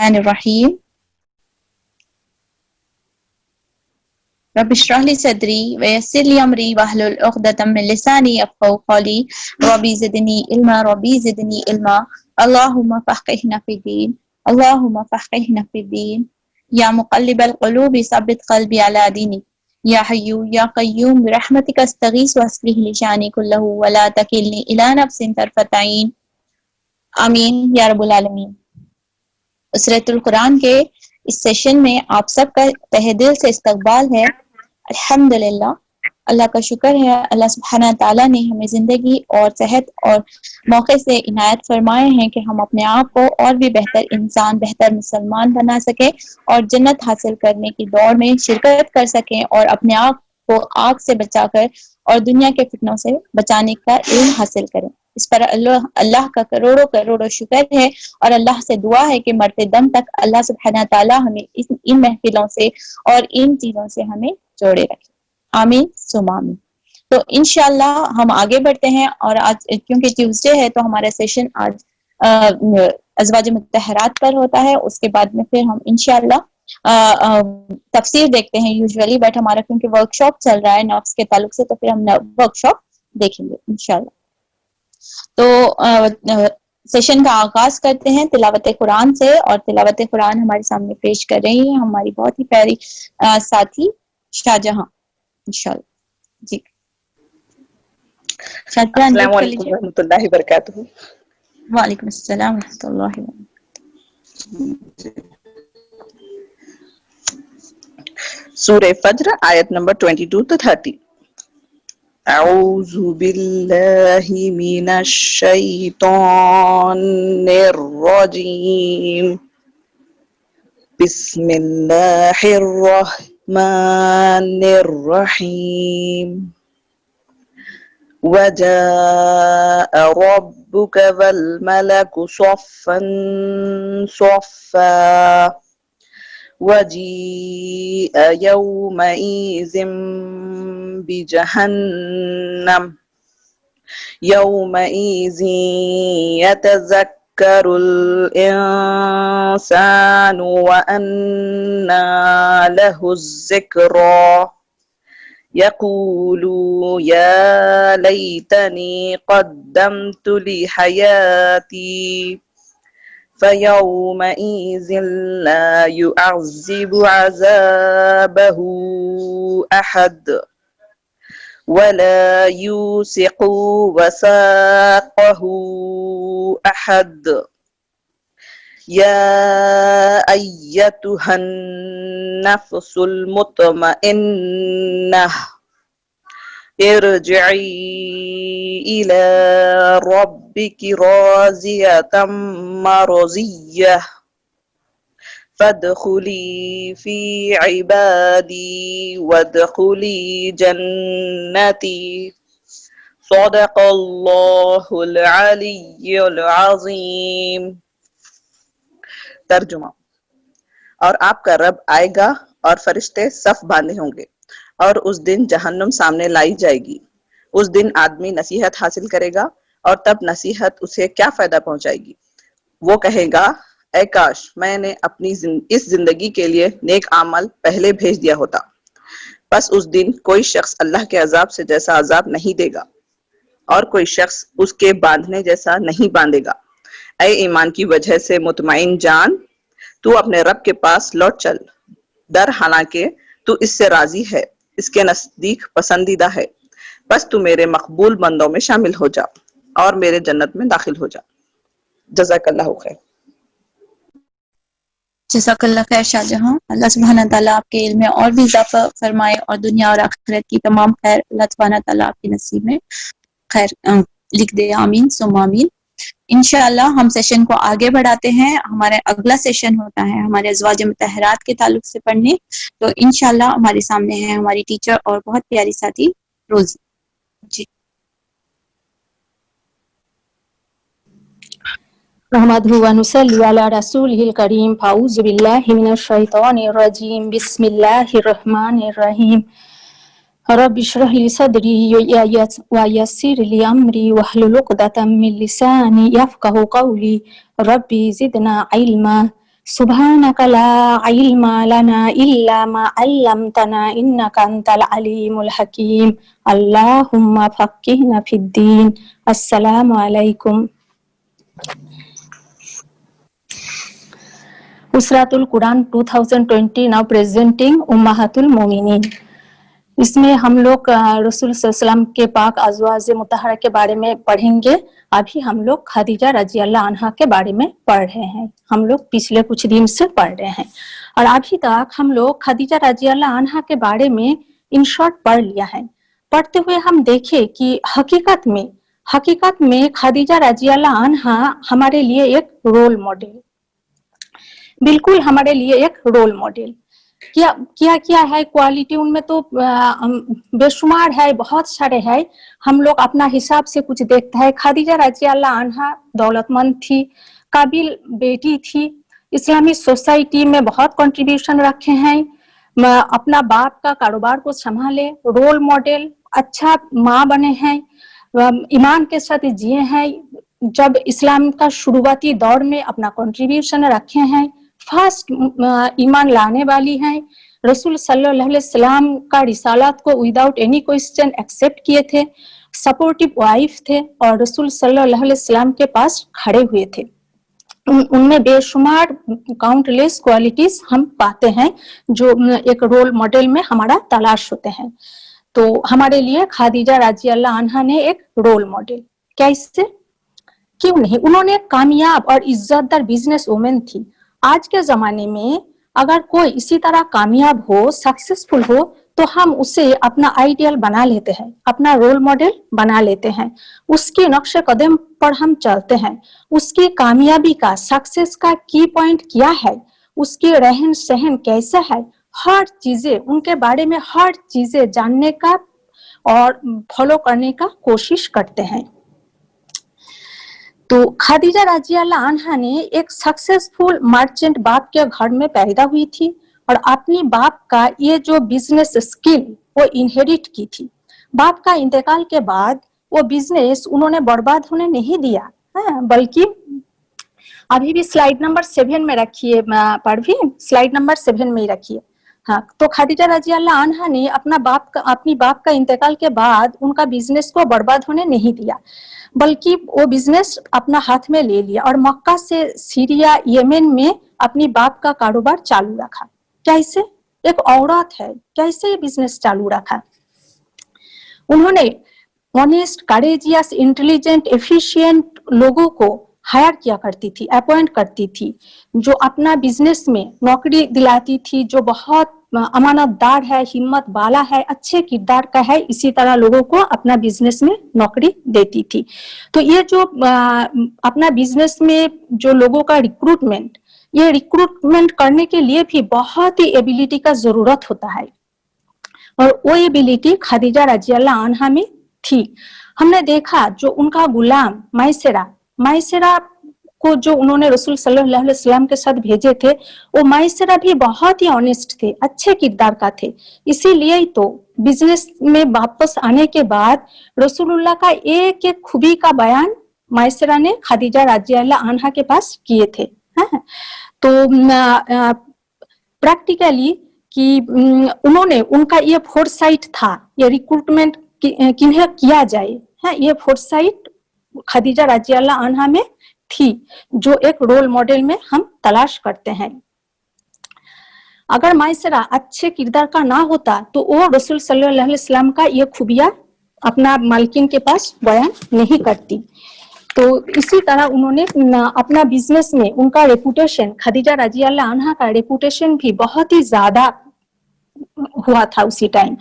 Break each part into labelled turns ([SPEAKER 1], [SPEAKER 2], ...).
[SPEAKER 1] الرحیم رب اشرح لی صدری ویسر لی امری واحلل عقدۃ من لسانی یفقهوا قولی ربی زدنی علما اللهم فقهنا فی الدین فی الدین یا مقلب القلوب ثبت قلبی علی دینک یا حی یا قیوم برحمتک استغیث واصلح لی شانی کلہ ولا تکلنی الی نفس طرفۃ عین آمین یا رب العالمین۔ اسرت القرآن کے اس سیشن میں آپ سب کا تہ دل سے استقبال ہے۔ الحمدللہ، اللہ کا شکر ہے، اللہ سبحانہ تعالیٰ نے ہمیں زندگی اور صحت اور موقع سے عنایت فرمائے ہیں کہ ہم اپنے آپ کو اور بھی بہتر انسان، بہتر مسلمان بنا سکیں اور جنت حاصل کرنے کی دوڑ میں شرکت کر سکیں اور اپنے آپ کو آگ سے بچا کر اور دنیا کے فتنوں سے بچانے کا علم حاصل کریں۔ اس پر اللہ کا کروڑوں شکر ہے اور اللہ سے دعا ہے کہ مرتے دم تک اللہ سبحانہ تعالیٰ ہمیں ان محفلوں سے اور ان چیزوں سے ہمیں جوڑے رکھے، آمین ثم آمین۔ تو انشاءاللہ ہم آگے بڑھتے ہیں، اور آج کیونکہ ٹیوزڈے ہے تو ہمارا سیشن آج ازواج مطہرات پر ہوتا ہے، اس کے بعد میں پھر ہم انشاءاللہ تفسیر دیکھتے ہیں یوزولی، بٹ ہمارا کیونکہ ورک شاپ چل رہا ہے نفس کے تعلق سے تو پھر ہم ورک شاپ دیکھیں گے انشاءاللہ۔ تو سیشن کا آغاز کرتے ہیں تلاوت قرآن سے، اور تلاوت قرآن ہمارے سامنے پیش کر رہی ہیں ہماری بہت ہی پیاری ساتھی شاہجہاں انشاءاللہ۔ جی شاہجہاں
[SPEAKER 2] السلام علیکم و رحمۃ اللہ وبرکاتہ۔
[SPEAKER 1] وعلیکم السلام و رحمۃ اللہ وبرکاتہ۔
[SPEAKER 2] سورہ فجر آیت نمبر 22 to 30۔ اعوذ باللہ من الشیطان الرجیم، بسم اللہ الرحمن الرحیم۔ وجاء ربک والملک صفا صفا وجيء يومئذ بجهنم يومئذ يتذكر الإنسان وأنى له الذكرى يقول يا ليتني قدمت لحياتي فيومئذ لا يعذب عذابه أحد ولا يوثق وثاقه أحد يا أيتها النفس المطمئنة ارجعي إلى ربك راضية مرضية فادخلي في عبادي وادخلي جنتي صدق اللہ العلی العظیم۔ ترجمہ۔ اور آپ کا رب آئے گا اور فرشتے صف باندھے ہوں گے، اور اس دن جہنم سامنے لائی جائے گی۔ اس دن آدمی نصیحت حاصل کرے گا، اور تب نصیحت اسے کیا فائدہ پہنچائے گی؟ وہ کہے گا اے کاش میں نے اپنی اس زندگی کے لیے نیک عمل پہلے بھیج دیا ہوتا۔ پس اس دن کوئی شخص اللہ کے عذاب سے جیسا عذاب نہیں دے گا، اور کوئی شخص اس کے باندھنے جیسا نہیں باندھے گا۔ اے ایمان کی وجہ سے مطمئن جان، تو اپنے رب کے پاس لوٹ چل، در حالانکہ تو اس سے راضی ہے، اس کے نزدیک پسندیدہ ہے۔ بس تو میرے مقبول بندوں میں شامل ہو جا اور میرے جنت میں داخل ہو جا۔ جزاک اللہ خیر۔
[SPEAKER 1] جزاک اللہ خیر شاہجہاں، اللہ سبحانہ تعالیٰ آپ کے علم میں اور بھی اضافہ فرمائے، اور دنیا اور آخرت کی تمام خیر اللہ سبحانہ تعالیٰ آپ کے نصیب میں خیر لکھ دے، آمین ثم آمین۔ انشاءاللہ ہم سیشن کو آگے بڑھاتے ہیں۔ ہمارا اگلا سیشن ہوتا ہے ہمارے ازواج مطہرات کے تعلق سے پڑھنے، تو انشاءاللہ ہمارے سامنے ہے ہماری ٹیچر اور بہت پیاری ساتھی روزی جی۔
[SPEAKER 3] نحمده ونصلي على رسوله الكريم فاعوذ بالله من الشيطان الرجيم بسم الله الرحمن الرحيم رب اشرح لي صدري ويسر لي أمري واحلل عقدة من لساني يفقهوا قولي ربي زدنا علما सुब्हानक ला इल्मा लना इल्ला मा अल्लमतना इन्नका अंतल अलीमुल हकीम। अल्लाहुम्मा फक्किहना फिद्दीन। अस्सलामु अलैकुम। उसरातुल कुरान 2020 नाउ प्रेजेंटिंग उम्महातुल मोमिनीन। इसमें हम लोग रसूल सल्लल्लाहु के पाक अज़वाज मुतहरा के बारे में पढ़ेंगे। अभी हम लोग खदीजा रजी अल्लाह अन्हा के बारे में पढ़ रहे हैं। हम लोग पिछले कुछ दिन से पढ़ रहे हैं और अभी तक हम लोग खदीजा रजी अल्लाह अन्हा के बारे में इन शॉर्ट पढ़ लिया है। पढ़ते हुए हम देखे कि हकीकत में खदीजा रजी अल्लाह अन्हा हमारे लिए एक रोल मॉडल, बिल्कुल हमारे लिए एक रोल मॉडल। क्या है क्वालिटी उनमें तो बेशुमार है, बहुत सारे है। हम लोग अपना हिसाब से कुछ देखते हैं। खदीजा रजी अल्लाह अन्हा दौलतमंद थी, काबिल बेटी थी, इस्लामी सोसाइटी में बहुत कंट्रीब्यूशन रखे हैं, अपना बाप का कारोबार को संभाले, रोल मॉडल, अच्छा माँ बने हैं, ईमान के साथ जिए हैं। जब इस्लाम का शुरुआती दौर में अपना कंट्रीब्यूशन रखे हैं, फर्स्ट ईमान लाने वाली हैं। रसूल सल्लल्लाहु अलैहि वसल्लम का रिसालत को विदाउट एनी क्वेश्चन एक्सेप्ट किए थे, सपोर्टिव वाइफ थे और रसूल सल्लल्लाहु अलैहि वसल्लम के पास खड़े हुए थे। उनमें बेशुमार काउंटलेस क्वालिटीज हम पाते हैं जो एक रोल मॉडल में हमारा तलाश होते हैं। तो हमारे लिए खदीजा रजी अल्लाह अन्हा ने एक रोल मॉडल, कैसे, क्यों नहीं, उन्होंने कामयाब और इज्जतदार बिजनेस वुमेन थी। आज के जमाने में अगर कोई इसी तरह कामयाब हो, सक्सेसफुल हो, तो हम उसे अपना आइडियल बना लेते हैं, अपना रोल मॉडल बना लेते हैं, उसके नक्शे कदम पर हम चलते हैं। उसकी कामयाबी का, सक्सेस का की पॉइंट क्या है, उसकी रहन सहन कैसा है, हर चीजें उनके बारे में हर चीजें जानने का और फॉलो करने का कोशिश करते हैं। तो खदीजा रजी अल्लाह अन्हा ने एक सक्सेसफुल मर्चेंट बाप के घर में पैदा हुई थी और अपनी बाप का ये जो बिजनेस स्किल वो इनहेरिट की थी। बाप का इंतकाल के बाद वो बिजनेस उन्होंने बर्बाद होने नहीं दिया, बल्कि अभी भी स्लाइड नंबर 7 में रखिए, पढ़िए, स्लाइड नंबर 7 में ही रखिए। हाँ, तो खदीजा रजी अल्लाह अन्हा ने अपनी बाप का इंतकाल के बाद उनका बिजनेस को बर्बाद होने नहीं दिया, बल्कि वो बिजनेस अपना हाथ में ले लिया और मक्का से सीरिया, यमन में अपनी बाप का कारोबार चालू रखा। कैसे, एक औरत है, कैसे ये बिजनेस चालू रखा? उन्होंने ऑनेस्ट, करेजियस, इंटेलिजेंट, एफिशिएंट लोगों को हायर किया करती थी, अपॉइंट करती थी, जो अपना बिजनेस में नौकरी दिलाती थी, जो बहुत अमानतदार है, हिम्मत वाला है, अच्छे किरदार का है, इसी तरह लोगों को अपना बिजनेस में नौकरी देती थी। तो ये जो अपना बिजनेस में जो लोगों का रिक्रूटमेंट, ये रिक्रूटमेंट करने के लिए भी बहुत ही एबिलिटी का जरूरत होता है और वो एबिलिटी खदीजा रजी अल्लाह अन्हा में थी। हमने देखा जो उनका गुलाम माइसेरा को जो उन्होंने रसूल सल्लल्लाहु अलैहि वसल्लम के साथ भेजे थे, वो माइसेरा भी बहुत ही ऑनेस्ट थे, अच्छे किरदार का थे। इसीलिए ही तो बिजनेस में वापस आने के बाद रसूलुल्लाह का एक एक खूबी का बयान माइसेरा ने खदीजा रजी अल्लाह अन्हा के पास किए थे। तो प्रैक्टिकली कि उन्होंने, उनका ये फोरसाइट था, ये रिक्रूटमेंट किन्हें किया जाए, ये फोरसाइट खदीजा रजी अल्लाह अन्हा में थी, जो एक रोल मॉडल में हम तलाश करते हैं। अगर माइसेरा अच्छे किरदार का ना होता तो वो रसूल सल्लल्लाहु अलैहि वसल्लम का ये खूबियां अपना मालकिन के पास बयान नहीं करती। तो इसी तरह उन्होंने अपना बिजनेस में उनका रेपुटेशन, खदीजा रजी अल्लाह अन्हा का रेपुटेशन भी बहुत ही ज्यादा हुआ था उसी टाइम।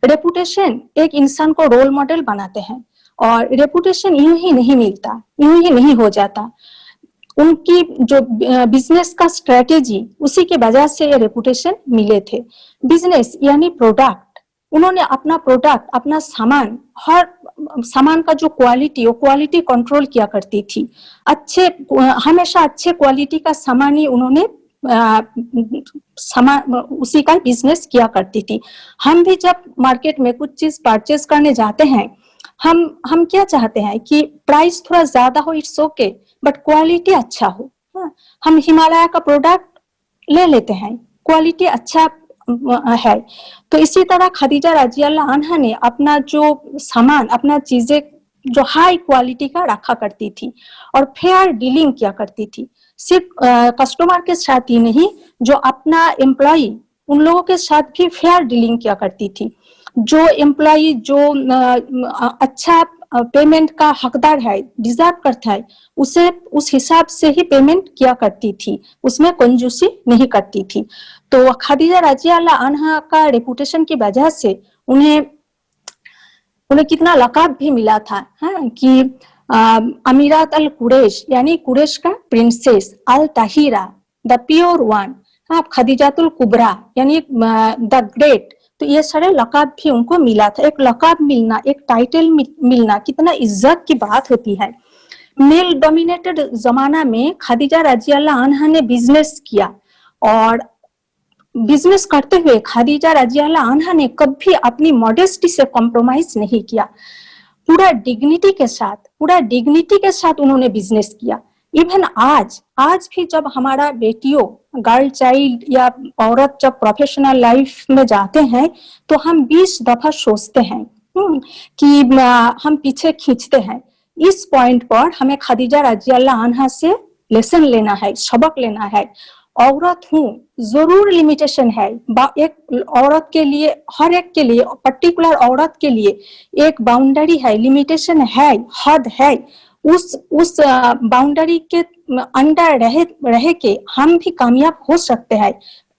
[SPEAKER 3] रेपुटेशन एक इंसान को रोल मॉडल बनाते हैं और रेपुटेशन यूं ही नहीं मिलता, यूं ही नहीं हो जाता। उनकी जो बिजनेस का स्ट्रेटेजी, उसी के वजह से ये रेपुटेशन मिले थे। बिजनेस यानी प्रोडक्ट, उन्होंने अपना प्रोडक्ट, अपना सामान, हर सामान का जो क्वालिटी, वो क्वालिटी कंट्रोल किया करती थी। हमेशा अच्छे क्वालिटी का सामान ही उन्होंने उसी का बिजनेस किया करती थी। हम भी जब मार्केट में कुछ चीज परचेज करने जाते हैं, हम क्या चाहते हैं कि प्राइस थोड़ा ज्यादा हो, इट्स ओके, बट क्वालिटी अच्छा हो। हम हिमालय का प्रोडक्ट ले लेते हैं, क्वालिटी अच्छा है। तो इसी तरह खदीजा रजी अल्लाह अन्हा ने अपना जो सामान, अपना चीजें जो हाई क्वालिटी का रखा करती थी और फेयर डीलिंग किया करती थी, सिर्फ कस्टमर के साथ ही नहीं, जो अपना एम्प्लॉय उन लोगों के साथ भी फेयर डीलिंग किया करती थी। जो एम्प्लॉय जो अच्छा पेमेंट का हकदार है, डिजर्व करता है, उसे उस हिसाब से ही पेमेंट किया करती थी, उसमें कंजूसी नहीं करती थी। तो खदीजा रजी अल्लाह अन्हा का रेपुटेशन की वजह से उन्हें कितना लकाब भी मिला था, कि अमीरात अल कुरैश, यानी कुरैश का प्रिंसेस, अल ताहिरा द प्योर वन, खदीजातुल कुबरा यानी द ग्रेट। तो ये सारे लकाब भी उनको मिला था। एक लकाब मिलना, एक टाइटल मिलना कितना इज्जत की बात होती है। मेल डोमिनेटेड जमाना में खदीजा रजी अल्लाह अन्हा ने बिजनेस किया और बिजनेस करते हुए खदीजा रजी अल्लाह अन्हा ने कभी अपनी मॉडेस्टी से कॉम्प्रोमाइज नहीं किया। पूरा डिग्निटी के साथ उन्होंने बिजनेस किया। इवन आज भी जब हमारा बेटियों, गर्ल चाइल्ड या औरत जब प्रोफेशनल लाइफ में जाते हैं तो हम 20 दफा सोचते हैं कि हम पीछे खींचते हैं। इस पॉइंट पर हमें खदीजा रजी अल्लाह अन्हा से लेसन लेना है, सबक लेना है। औरत हूँ, जरूर लिमिटेशन है। एक औरत के लिए, हर एक के लिए, पर्टिकुलर औरत के लिए एक बाउंड्री है, लिमिटेशन है, हद है। उस बाउंड्री के अंडर रह के हम भी कामयाब हो सकते हैं।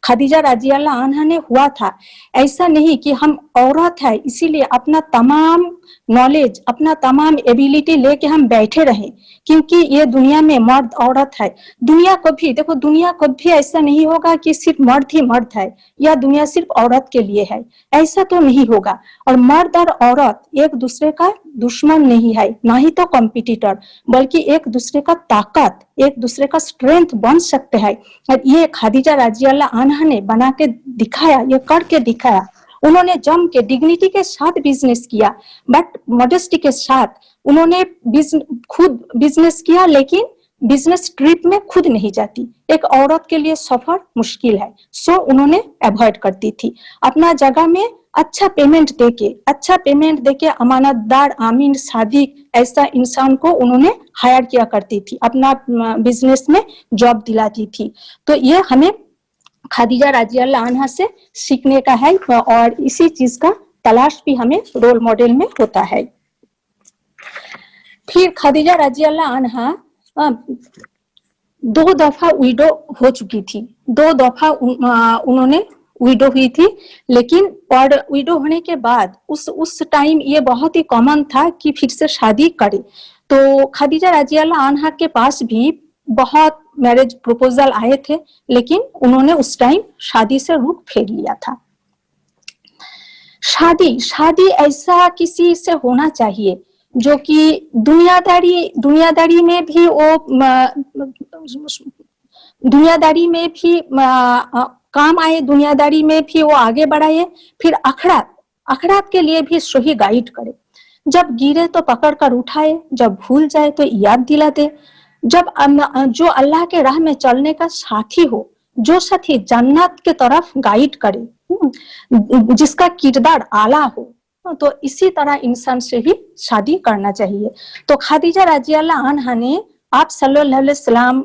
[SPEAKER 3] खदीजा रजी अल्लाह अन्हा ने हुआ था। ऐसा नहीं कि हम औरत है इसीलिए अपना तमाम नॉलेज, अपना तमाम एबिलिटी लेके हम बैठे रहें, क्योंकि ये दुनिया में मर्द औरत है। दुनिया कभी ऐसा नहीं होगा कि सिर्फ मर्द ही मर्द है या दुनिया सिर्फ औरत के लिए है, ऐसा तो नहीं होगा। और मर्द और औरत एक दूसरे का दुश्मन नहीं है, ना ही तो कॉम्पिटिटर, बल्कि एक दूसरे का ताकत, एक दूसरे का स्ट्रेंथ बन सकते हैं। और ये खदीजा रजी अल्लाह अन्हा ने बना के दिखाया, ये करके दिखाया। उन्होंने जम के डिग्निटी के साथ बिजनेस किया, बट मॉडेस्टी के साथ उन्होंने खुद बिजनेस किया, लेकिन बिजनेस ट्रिप में खुद नहीं जाती। एक औरत के लिए सफर मुश्किल है, सो उन्होंने अवॉइड करती थी। अपना जगह में अच्छा पेमेंट देके अमानतदार, आमीन, सादिक ऐसा इंसान को उन्होंने हायर किया करती थी, अपना बिजनेस में जॉब दिलाती थी। तो ये हमें खदीजा रजी अल्लाह अन्हा से सीखने का है और इसी चीज का तलाश भी हमें रोल मॉडल में होता है। फिर खदीजा रजी अल्लाह अन्हा 2 दफा विडो हो चुकी थी, 2 दफा उन्होंने विडो हुई थी। लेकिन और विडो होने के बाद उस टाइम ये बहुत ही कॉमन था कि फिर से शादी करे। तो खदीजा रजी अल्लाह अन्हा के पास भी बहुत मैरिज प्रपोजल आए थे, लेकिन उन्होंने उस टाइम शादी से रुख फेर लिया था। शादी ऐसा किसी से होना चाहिए जो कि दुनियादारी में भी वो दुनियादारी में भी काम आए, दुनियादारी में भी वो आगे बढ़ाए, फिर अखरात के लिए भी सही गाइड करे। जब गिरे तो पकड़ कर उठाए, जब भूल जाए तो याद दिला दे। जब जो अल्लाह के राह में चलने का साथी हो, जो साथी जन्नत के तरफ गाइड करे, जिसका किरदार आला हो, तो इसी तरह इंसान से ही शादी करना चाहिए। तो खदीजा रजी अल्लाह अन्हा ने आप सल्लल्लाहु अलैहि वसल्लम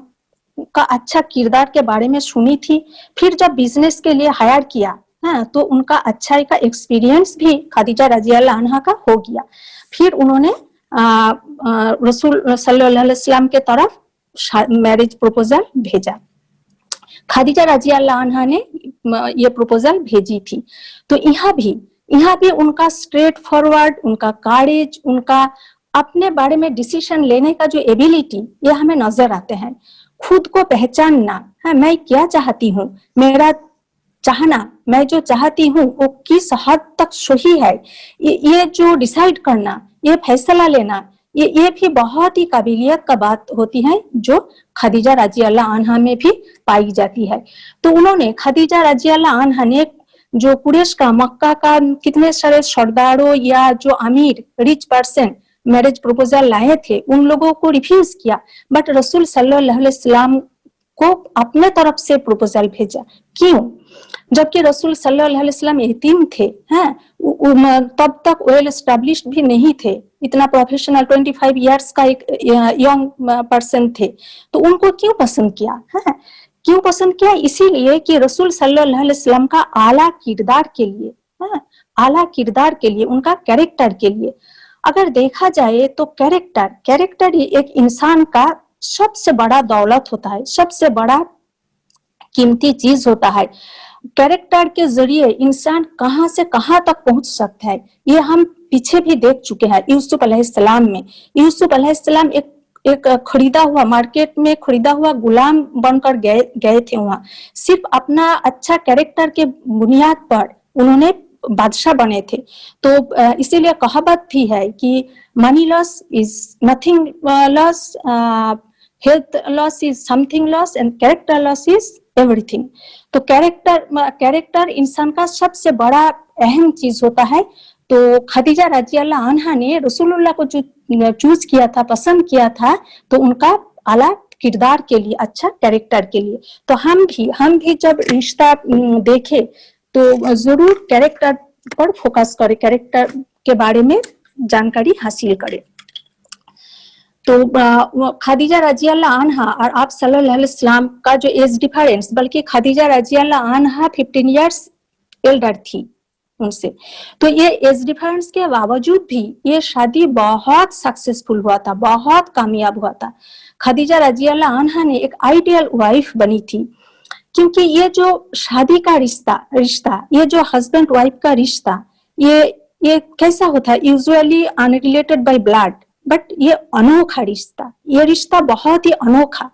[SPEAKER 3] का अच्छा किरदार के बारे में सुनी थी। फिर जब बिजनेस के लिए हायर किया, तो उनका अच्छाई का एक्सपीरियंस भी खदीजा रजी अल्लाह अन्हा का हो गया। फिर उन्होंने रसूल सल्लल्लाहु अलैहि वसल्लम के तरफ मैरिज प्रपोजल भेजा। खदीजा रजी अल्लाह अन्हा ने ये प्रपोजल भेजी थी। तो यहाँ भी उनका स्ट्रेट फॉरवर्ड, उनका करेज, उनका अपने बारे में डिसीजन लेने का जो एबिलिटी, ये हमें नजर आते हैं। खुद को पहचानना है, मैं क्या चाहती हूँ, मेरा चाहना, मैं जो चाहती हूँ वो किस हद तक सही है, ये जो डिसाइड करना, ये फैसला लेना, ये भी बहुत ही काबिलियत का बात होती है, जो खदीजा रजी अल्लाह अन्हा में भी पाई जाती है। तो उन्होंने खदीजा रजी अल्लाह अन्हा ने जो कुरैश का, मक्का का कितने सारे सरदारों या जो अमीर रिच पर्सन मैरिज प्रपोजल लाए थे, उन लोगों को रिफ्यूज किया। बट रसूल सल्लल्लाहु अलैहि वसल्लम को अपने तरफ से प्रपोजल भेजा। क्यों? जबकि रसूल सल्लल्लाहु अलैहि वसल्लम यतीम थे, हैं, तब तक वेल एस्टेब्लिश्ड भी नहीं थे, इतना प्रोफेशनल 25 इयर्स का एक यंग पर्सन थे, तो उनको क्यों पसंद किया? है क्यों पसंद किया? इसीलिए कि रसूल सल्लल्लाहु अलैहि वसल्लम का आला किरदार के लिए, आला किरदार के लिए, उनका कैरेक्टर के लिए। अगर देखा जाए तो कैरेक्टर ही एक इंसान का सबसे बड़ा दौलत होता है, सबसे बड़ा कीमती चीज होता है। कैरेक्टर के जरिए इंसान कहां से कहां तक पहुंच सकता है, ये हम पीछे भी देख चुके हैं। यूसुफ अलैहिस्सलाम में, यूसुफ अलैहिस्सलाम एक खरीदा हुआ, मार्केट में खरीदा हुआ गुलाम बनकर गए थे वहां। सिर्फ अपना अच्छा कैरेक्टर के बुनियाद पर उन्होंने बादशाह बने थे। तो इसीलिए कहावत भी है कि money loss is nothing loss, health loss is something loss and character loss is everything. तो कैरेक्टर इंसान का सबसे बड़ा अहम चीज होता है। तो खदीजा रजी अल्लाह अन्हा ने रसूलुल्लाह को जो चूज किया था, पसंद किया था, तो उनका आला किरदार के लिए, अच्छा कैरेक्टर के लिए। तो हम भी जब रिश्ता देखे तो जरूर कैरेक्टर पर फोकस करें, कैरेक्टर के बारे में जानकारी हासिल करें। तो खदीजा रजी अल्लाह अन्हा और आप सल्लल्लाहु अलैहि वसल्लम का जो एज डिफरेंस, बल्कि खदीजा रजी अल्लाह अन्हा 15 इयर्स एल्डर थी उनसे। तो ये एज डिफरेंस के बावजूद भी ये शादी बहुत सक्सेसफुल हुआ था, बहुत कामयाब हुआ था। खदीजा रजी अल्लाह अन्हा ने एक आइडियल वाइफ बनी थी, क्योंकि ये जो शादी का रिश्ता, ये जो हस्बैंड वाइफ का रिश्ता, ये कैसा होता है? Usually unrelated by blood, but ये अनोखा रिश्ता, ये रिश्ता बहुत ही अनोखा।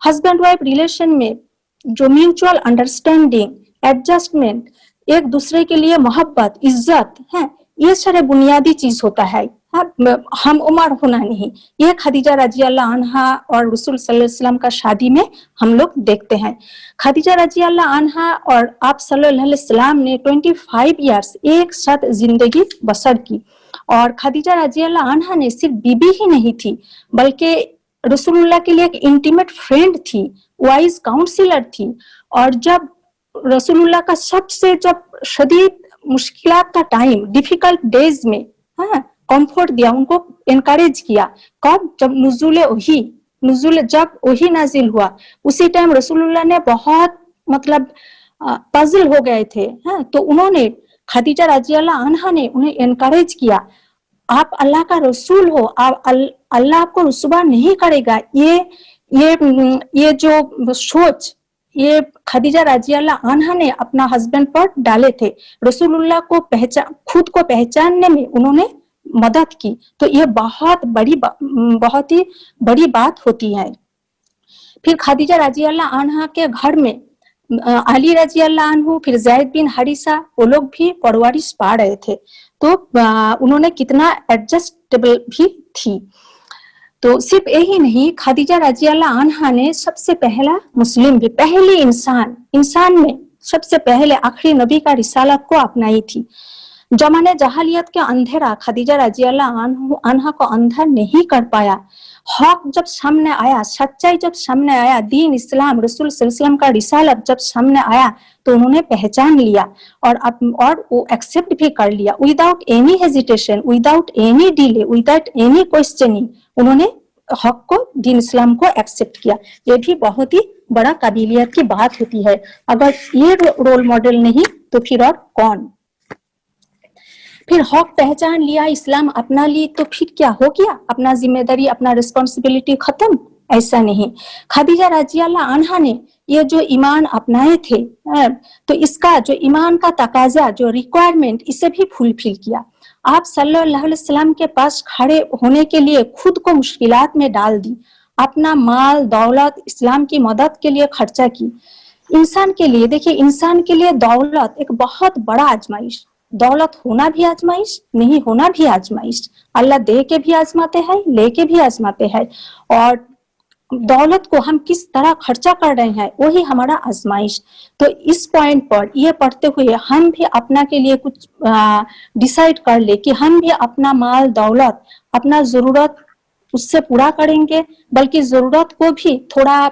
[SPEAKER 3] हस्बैंड वाइफ रिलेशन में जो म्यूचुअल अंडरस्टैंडिंग, एडजस्टमेंट, एक दूसरे के लिए मोहब्बत, इज्जत है, ये सारे बुनियादी चीज होता है। हम उम्र होना नहीं, ये खदीजा रजी अल्लाह अन्हा और रसूल सल्लल्लाहु अलैहि वसल्लम का शादी में हम लोग देखते हैं। खदीजा रजी अल्लाह अन्हा और आप सल्लल्लाहु अलैहि वसल्लम ने 25 इयर्स एक साथ जिंदगी बसर की। और खदीजा रजी अल्लाह अन्हा ने सिर्फ बीबी ही नहीं थी, बल्कि रसूलुल्लाह के लिए एक इंटीमेट फ्रेंड थी, वाइज काउंसिलर थी। और जब रसूलुल्लाह का सबसे जब शदीद मुश्किलात का टाइम, डिफिकल्ट डेज में कंफर्ट दिया, उनको एनकरेज किया। कब? जब जब वही नाजिल हुआ, उसी टाइम रसूलुल्लाह ने बहुत मतलब पजल हो गए थे। तो उन्होंने, खदीजा रजी अल्लाह अन्हा ने उन्हें एनकरेज किया, आप अल्लाह का रसूल हो, अल्लाह आपको रुसवा नहीं करेगा। ये जो सोच ये खदीजा रजी अल्लाह अन्हा ने अपना हस्बैंड पर डाले थे। रसूलुल्लाह को खुद को पहचानने में उन्होंने मदद की। तो ये बहुत ही बड़ी बात होती है। फिर खदीजा रजी अल्लाह अन्हा के घर में अली रजी अल्लाह अन्हु, फिर ज़ैद बिन हारिसा, वो लोग भी परवरिश पा रहे थे। तो उन्होंने कितना एडजस्टेबल भी थी। तो सिर्फ यही नहीं, खदीजा रजी अल्लाह अन्हा ने सबसे पहला मुस्लिम भी, पहली इंसान में सबसे पहले आखिरी नबी का रिसालत को अपनाई थी। जमाने जहालियत के अंधेरा खदीजा रजी अल्लाह अन्हा को अंधा नहीं कर पाया। हक जब सामने आया, सच्चाई जब सामने आया, दीन इस्लाम, रसूल सल्लल्लाहु अलैहि वसल्लम का रिसालत जब सामने आया, तो उन्होंने पहचान लिया और वो एक्सेप्ट भी कर लिया, without any hesitation, without any delay, without any questioning. उन्होंने हक को, दीन इस्लाम को एक्सेप्ट किया। ये भी बहुत ही बड़ा काबिलियत की बात होती है। अगर ये रोल मॉडल नहीं तो फिर और कौन? फिर हक पहचान लिया, इस्लाम अपना ली, तो फिर क्या हो गया? अपना जिम्मेदारी, अपना रिस्पॉन्सिबिलिटी खत्म? ऐसा नहीं। खदीजा रजी अल्लाह अन्हा ने ये जो ईमान अपनाए थे, तो इसका जो ईमान का तकाजा, जो रिक्वायरमेंट, इसे भी फुलफिल किया। आप सल्लल्लाहु अलैहि वसल्लम के पास खड़े होने के लिए खुद को मुश्किलात में डाल दी, अपना माल दौलत इस्लाम की मदद के लिए खर्चा की। इंसान के लिए, देखिए, इंसान के लिए दौलत एक बहुत बड़ा आजमाइश, दौलत होना भी आजमाइश, नहीं होना भी आजमाइश। अल्लाह दे के भी आजमाते हैं, लेके भी आजमाते हैं। और दौलत को हम किस तरह खर्चा कर रहे हैं, वही हमारा आजमाइश। तो इस पॉइंट पर ये पढ़ते हुए हम भी अपना के लिए कुछ डिसाइड कर ले कि हम भी अपना माल दौलत, अपना जरूरत اس سے پورا کریں گے بلکہ ضرورت کو بھی تھوڑا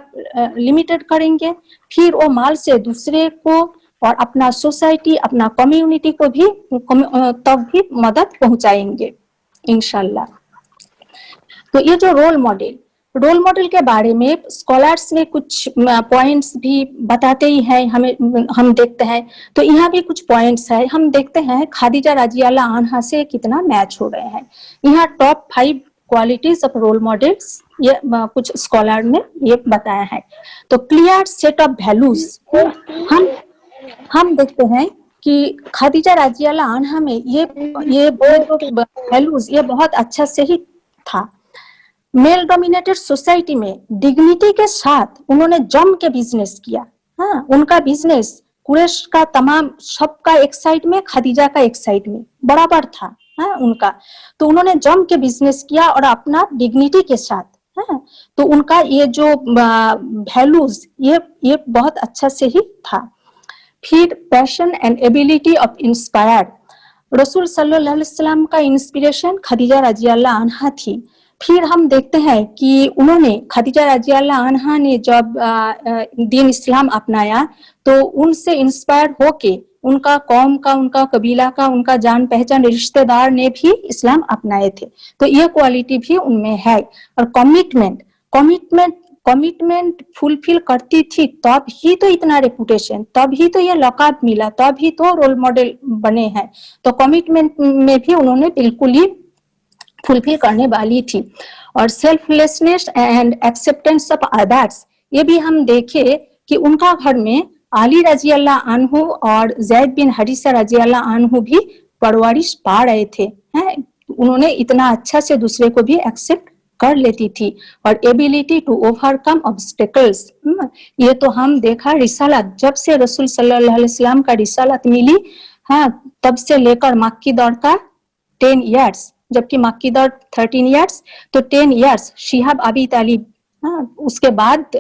[SPEAKER 3] لمیٹڈ کریں گے, پھر وہ مال سے دوسرے کو اور اپنا سوسائٹی اپنا کمیونٹی کو بھی تب بھی مدد پہنچائیں گے انشاءاللہ. تو یہ جو رول ماڈل کے بارے میں اسکالرس نے کچھ پوائنٹس بھی بتاتے ہی ہیں ہمیں, ہم دیکھتے ہیں تو یہاں بھی کچھ پوائنٹس ہیں. ہم دیکھتے ہیں خدیجہ رضی اللہ عنہا سے کتنا میچ ہو رہے ہیں. یہاں top 5 qualities of role models یہ کچھ اسکالر نے یہ بتایا ہے. تو کلیئر سیٹ آف ویلوز, ہم دیکھتے ہیں کہ خدیجہ رضی اللہ عنہا میں یہ جو ویلوز یہ بہت اچھا سے ہی تھا. میل ڈومینیٹڈ سوسائٹی میں ڈگنیٹی کے ساتھ انہوں نے جم کے بزنس کیا. ہاں, ان کا بزنس قریش کا تمام سب کا ایک سائڈ میں, خدیجہ کا ایک سائڈ میں برابر تھا ان کا. تو انہوں نے جم کے بزنس کیا اور اپنا ڈگنیٹی کے ساتھ. تو ان کا یہ جو ویلوز یہ بہت اچھا سے ہی تھا. پھر passion and ability of inspire, رسول صلی اللہ علیہ وسلم کا انسپریشن خدیجہ رضی اللہ عنہا تھی. پھر ہم دیکھتے ہیں کہ انہوں نے خدیجہ رضی اللہ عنہا نے جب دین اسلام اپنایا تو ان سے انسپائر ہو کے ان کا قوم کا, ان کا قبیلہ کا, ان کا جان پہچان رشتہ دار نے بھی اسلام اپنائے تھے. تو یہ کوالٹی بھی ان میں ہے. اور کمٹمنٹ فلفل کرتی تھی تب ہی تو اتنا ریپوٹیشن, تب ہی تو یہ لقب ملا, تب ہی تو رول ماڈل بنے ہیں. تو کمٹمنٹ میں بھی انہوں نے بالکل ہی فلفل کرنے والی تھی. اور self lessons and acceptance of others, یہ بھی ہم دیکھے کہ ان کا گھر میں علی رضی اللہ عنہ اور زید بن حارثہ رضی اللہ عنہ بھی پرورش پا رہے تھے. انہوں نے اتنا اچھا سے دوسرے کو بھی ایکسپٹ کر لیتی تھی. اور ability to overcome obstacles, یہ تو ہم دیکھا رسالت جب سے رسول صلی اللہ علیہ وسلم کا رسالت ملی, تب سے لے کر مکی دور کا 10 ایئرس, جبکہ مکی دور 13 ایئرس, تو 10 ایئرس شہاب ابی طالب, اس کے بعد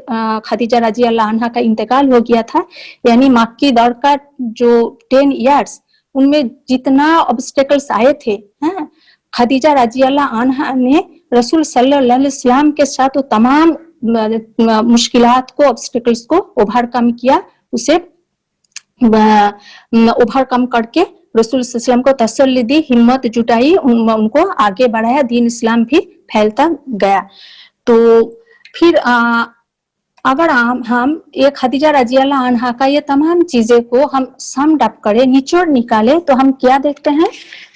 [SPEAKER 3] خدیجہ رضی اللہ عنہا کا انتقال ہو گیا تھا. یعنی مکی دور کا جو 10 ایئرس ان میں جتنا آبسٹیکلس آئے تھے, خدیجہ رضی اللہ عنہا نے رسول صلی اللہ علیہ وسلم کے ساتھ وہ تمام مشکلات کو, آبسٹیکلس کو اوور کم کیا, اسے اوور کم کر کے رسول صلی اللہ علیہ وسلم کو تسلی دی, ہمت جٹائی, ان کو آگے بڑھایا, دین اسلام بھی پھیلتا گیا. تو پھر اگر ہم ایک خدیجہ رضی اللہ عنہا کا یہ تمام چیزیں کو ہم سم ڈپ کریں, نچوڑ نکالے, تو ہم کیا دیکھتے ہیں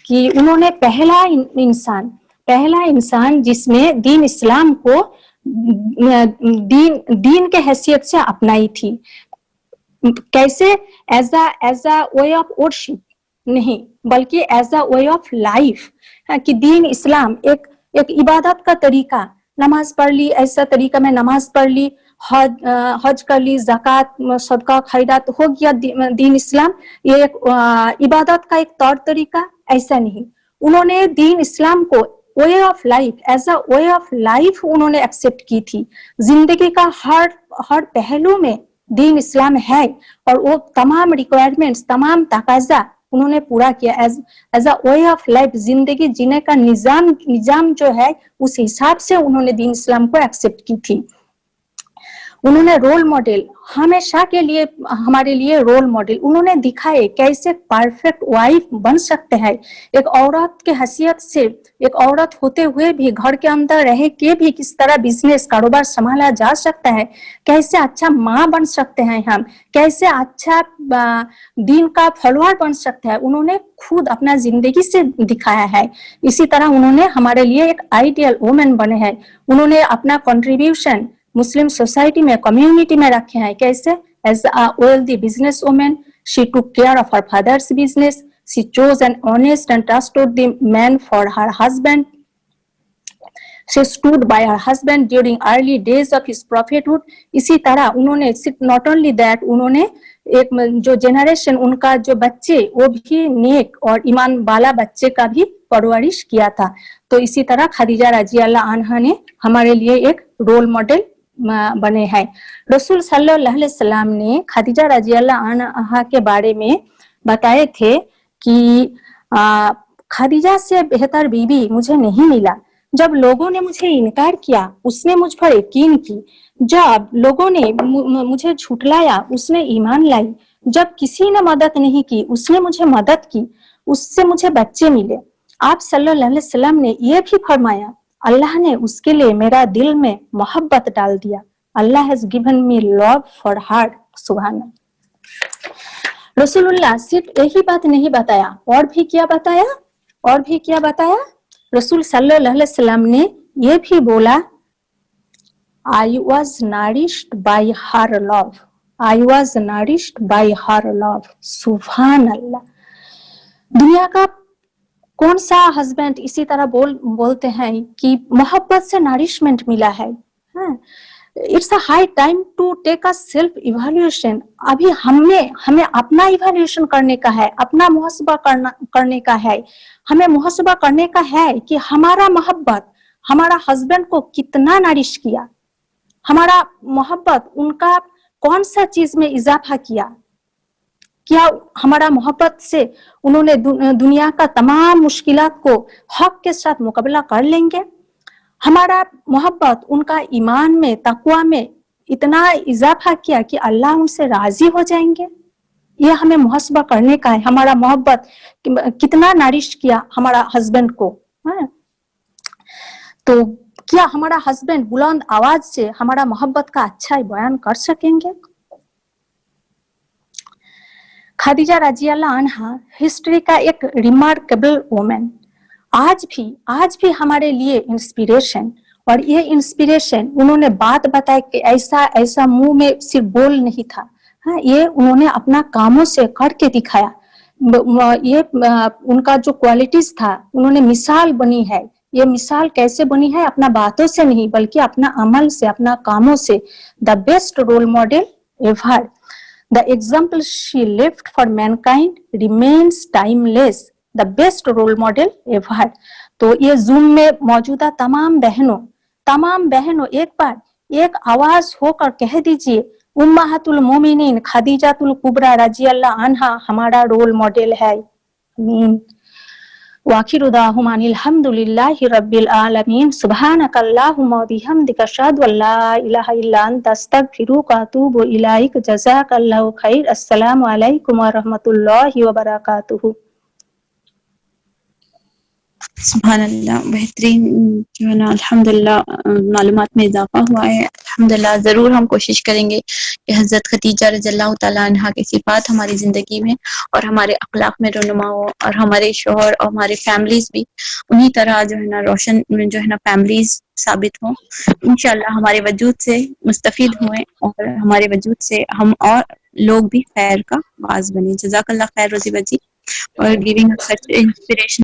[SPEAKER 3] کہ انہوں نے پہلا انسان جس نے دین اسلام کو دین کے حیثیت سے اپنائی تھی. کیسے؟ As a way of worship نہیں, بلکہ as a way of life, کہ دین اسلام ایک عبادت کا طریقہ, نماز پڑھ لی, ایسا طریقہ میں نماز پڑھ لی, حج کر لی, زکوٰۃ, صدقہ, خیرات, ہو گیا دین اسلام. یہ ایک عبادت کا ایک طور طریقہ, ایسا نہیں. انہوں نے دین اسلام کو way of life, as a way of life انہوں نے ایکسپٹ کی تھی. زندگی کا ہر پہلو میں دین اسلام ہے, اور وہ تمام ریکوائرمنٹس, تمام تقاضا انہوں نے پورا کیا as a way of life. زندگی جینے کا نظام جو ہے اس حساب سے انہوں نے دین اسلام کو ایکسپٹ کی تھی. انہوں نے رول ماڈل, ہمیشہ کے لیے ہمارے لیے رول ماڈل انہوں نے دکھائے, کیسے پرفیکٹ وائف بن سکتے ہیں. ایک عورت کے حیثیت سے, ایک عورت ہوتے ہوئے بھی گھر کے اندر رہ کے بھی کس طرح بزنس کاروبار سنبھالا جا سکتا ہے, کیسے اچھا ماں بن سکتے ہیں ہم, کیسے اچھا دین کا فالوور بن سکتے ہیں, انہوں نے خود اپنا زندگی سے دکھایا ہے. اسی طرح انہوں نے ہمارے لیے ایک آئیڈیل وومن بنے ہیں. انہوں نے اپنا کنٹریبیوشن مسلم سوسائٹی میں, کمیونٹی میں رکھے ہیں. کیسے؟ As a wealthy business woman, she took care of her father's business. She chose an honest and trustworthy man for her husband. She stood by her husband during early days of his prophethood. اسی طرح انہوں نے not only that, انہوں نے ایک جو generation ان کا جو بچے وہ بھی نیک اور ایمان والا بچے کا بھی پرورش کیا تھا. تو اسی طرح خدیجہ رضی اللہ عنہا نے ہمارے لیے ایک رول ماڈل بنے ہیں. رسول صلی اللہ علیہ وسلم نے خدیجہ رضی اللہ عنہا کے بارے میں بتائے تھے کہ خدیجہ سے بہتر بیوی مجھے نہیں ملا. جب لوگوں نے مجھے انکار کیا اس نے مجھ پر یقین کی، جب لوگوں نے مجھے جھٹلایا اس نے ایمان لائی، جب کسی نے مدد نہیں کی اس نے مجھے مدد کی، اس سے مجھے بچے ملے۔ آپ صلی اللہ علیہ وسلم نے یہ بھی فرمایا اللہ نے اس کے لیے میرا دل میں محبت ڈال دیا۔ اللہ has given me love for heart۔ سبحان اللہ۔ رسول اللہ صرف یہی بات نہیں بتایا، اور بھی کیا بتایا؟ رسول صلی اللہ علیہ وسلم نے یہ بھی بولا I was nourished by her love۔ I was nourished by her love۔ سبحان اللہ۔ دنیا کا کون سا ہسبینڈ اسی طرح بولتے ہیں کہ محبت سے نارشمنٹ ملا ہے؟ It's a high time to take a self evaluation. ابھی ہمیں اپنا ایویلویشن کرنے کا ہے، اپنا محاسبہ کرنے کا ہے۔ ہمیں محاسبہ کرنے کا ہے کہ ہمارا محبت ہمارا ہسبینڈ کو کتنا نارش کیا، ہمارا محبت ان کا کون سا چیز میں اضافہ کیا ہمارا محبت سے انہوں نے دنیا کا تمام مشکلات کو حق کے ساتھ مقابلہ کر لیں گے؟ ہمارا محبت ان کا ایمان میں تقوی میں اتنا اضافہ کیا کہ اللہ ان سے راضی ہو جائیں گے؟ یہ ہمیں محاسبہ کرنے کا ہے، ہمارا محبت کتنا نارش کیا ہمارا ہسبینڈ کو۔ تو کیا ہمارا ہسبینڈ بلند آواز سے ہمارا محبت کا اچھا بیان کر سکیں گے؟ خدیجہ رضی اللہ عنہا ہسٹری کا ایک ریمارکیبل وومن، آج بھی ہمارے لیے انسپریشن، اور یہ انسپریشن انہوں نے بات بتائی کہ ایسا منہ میں صرف بول نہیں تھا، یہ انہوں نے اپنا کاموں سے کر کے دکھایا۔ یہ ان کا جو کوالٹیز تھا انہوں نے مثال بنی ہے۔ یہ مثال کیسے بنی ہے؟ اپنا باتوں سے نہیں بلکہ اپنا عمل سے، اپنا کاموں سے۔ The best role model ever. The example she left for mankind remains timeless۔ The best role model ever۔ تو یہ زوم میں موجودہ تمام بہنوں ایک بار ایک آواز ہو کر کہہ دیجئے امہات المومنین خدیجہ الکبریٰ رضی اللہ عنہا ہمارا رول ماڈل ہے۔ آمین۔ وآخر دعواہم ان الحمد للہ رب العالمین۔ سبحانک اللہم وبحمدک اشہد ان لا الہ الا انت استغفرک واتوب الیک۔ جزاک اللہ خیر۔ السلام علیکم ورحمۃ اللہ وبرکاتہ۔
[SPEAKER 1] سبحان اللہ، بہترین جو ہے نا الحمدللہ معلومات میں اضافہ ہوا ہے۔ الحمدللہ ضرور ہم کوشش کریں گے کہ حضرت خدیجہ رضی اللہ تعالیٰ عنہا کی صفات ہماری زندگی میں اور ہمارے اخلاق میں رونما ہو، اور ہمارے شوہر اور ہمارے فیملیز بھی انہی طرح جو ہے نا روشن جو ہے نا فیملیز ثابت ہوں، انشاءاللہ ہمارے وجود سے مستفید ہوئیں اور ہمارے وجود سے ہم اور لوگ بھی خیر کا باعث بنے۔ جزاک اللہ خیر روزی بجی اور giving us such inspiration